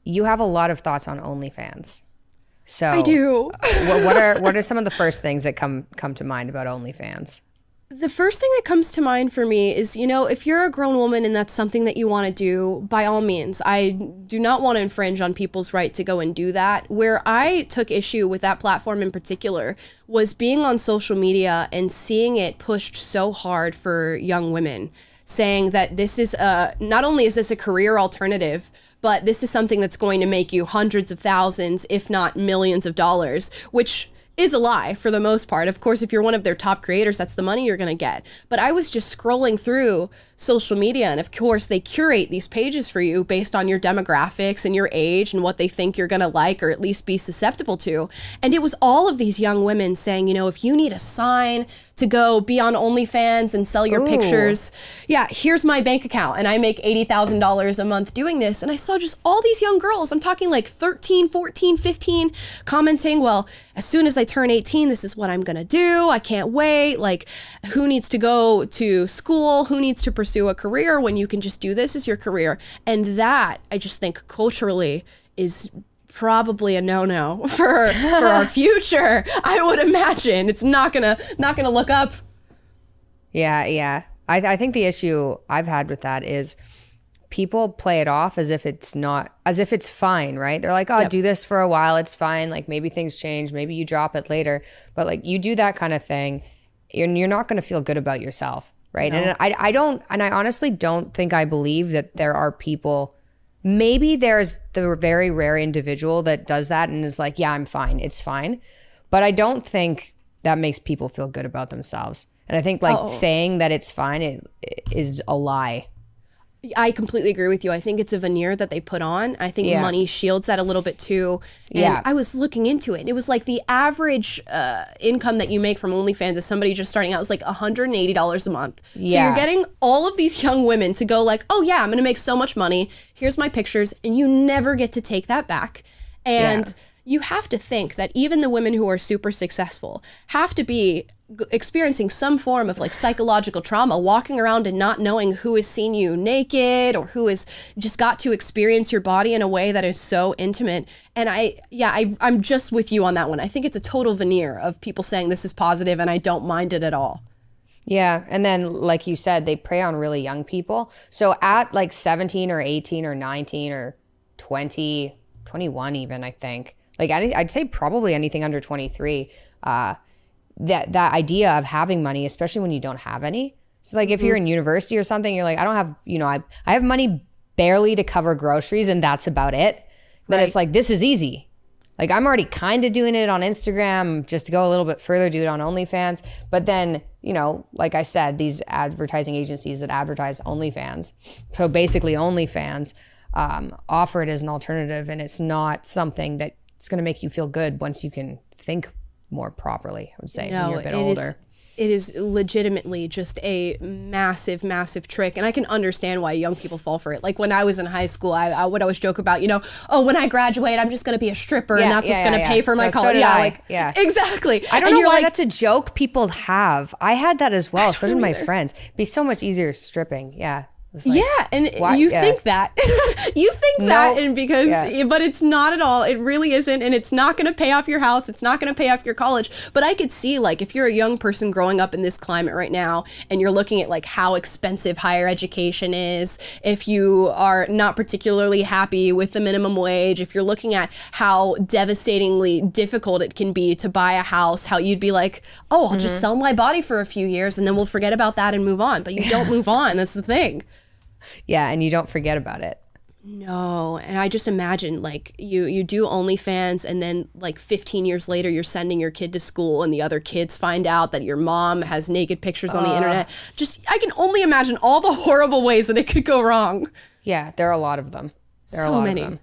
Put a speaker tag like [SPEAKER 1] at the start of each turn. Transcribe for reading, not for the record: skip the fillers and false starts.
[SPEAKER 1] you have a lot of thoughts on OnlyFans. So
[SPEAKER 2] I do.
[SPEAKER 1] what are some of the first things that come to mind about OnlyFans?
[SPEAKER 2] The first thing that comes to mind for me is, if you're a grown woman and that's something that you want to do, by all means, I do not want to infringe on people's right to go and do that. Where I took issue with that platform in particular was being on social media and seeing it pushed so hard for young women, saying that this is not only is this a career alternative, but this is something that's going to make you hundreds of thousands, if not millions of dollars, which is a lie for the most part. Of course, if you're one of their top creators, that's the money you're going to get. But I was just scrolling through social media, and of course, they curate these pages for you based on your demographics and your age and what they think you're going to like or at least be susceptible to. And it was all of these young women saying, if you need a sign to go be on OnlyFans and sell your pictures, here's my bank account, and I make $80,000 a month doing this. And I saw just all these young girls, I'm talking like 13, 14, 15, commenting, well, as soon as I turn 18, this is what I'm gonna do. I can't wait. Like, who needs to go to school? Who needs to pursue a career when you can just do this as your career? And that, I just think culturally is probably a no-no for our future. I would imagine it's not gonna look up.
[SPEAKER 1] Yeah. I think the issue I've had with that is people play it off as if it's fine, right? They're like, do this for a while, it's fine. Like, maybe things change, maybe you drop it later. But like, you do that kind of thing, you're not going to feel good about yourself, right? No. And I honestly don't think I believe that there are people. Maybe there's the very rare individual that does that and is like, yeah, I'm fine, it's fine. But I don't think that makes people feel good about themselves. And I think saying that it's fine is a lie.
[SPEAKER 2] I completely agree with you. I think it's a veneer that they put on. I think money shields that a little bit too. And I was looking into it. It was like the average income that you make from OnlyFans as somebody just starting out is like $180 a month. Yeah. So you're getting all of these young women to go like, oh yeah, I'm going to make so much money. Here's my pictures. And you never get to take that back. And you have to think that even the women who are super successful have to be experiencing some form of like psychological trauma, walking around and not knowing who has seen you naked or who has just got to experience your body in a way that is so intimate. And I'm just with you on that one. I think it's a total veneer of people saying this is positive, and I don't mind it at all.
[SPEAKER 1] Yeah. And then, like you said, they prey on really young people. So at like 17 or 18 or 19 or 20, 21 even, I think. Like, I'd say probably anything under 23, that idea of having money, especially when you don't have any. So like if you're in university or something, you're like, I don't have, I have money barely to cover groceries and that's about it. Then it's like, this is easy. Like, I'm already kind of doing it on Instagram, just to go a little bit further, do it on OnlyFans. But then, like I said, these advertising agencies that advertise OnlyFans, so basically OnlyFans, offer it as an alternative, and it's not something that it's going to make you feel good once you can think more properly, I would say, when you're a bit older.
[SPEAKER 2] It is legitimately just a massive, massive trick. And I can understand why young people fall for it. Like when I was in high school, I would always joke about, when I graduate, I'm just going to be a stripper and that's what's going to pay for my college. Exactly.
[SPEAKER 1] I don't know why that's a joke people have. I had that as well. So did my friends. It'd be so much easier stripping. Yeah.
[SPEAKER 2] Like, and you think that. You think that, and but it's not at all. It really isn't, and it's not going to pay off your house. It's not going to pay off your college. But I could see, like, if you're a young person growing up in this climate right now, and you're looking at, like, how expensive higher education is, if you are not particularly happy with the minimum wage, if you're looking at how devastatingly difficult it can be to buy a house, how you'd be like, oh, I'll just sell my body for a few years, and then we'll forget about that and move on. But you don't move on. That's the thing.
[SPEAKER 1] Yeah, and you don't forget about it.
[SPEAKER 2] No, and I just imagine, like, you do OnlyFans, and then, like, 15 years later, you're sending your kid to school, and the other kids find out that your mom has naked pictures on the internet. I can only imagine all the horrible ways that it could go wrong.
[SPEAKER 1] Yeah, there are a lot of them.
[SPEAKER 2] So many.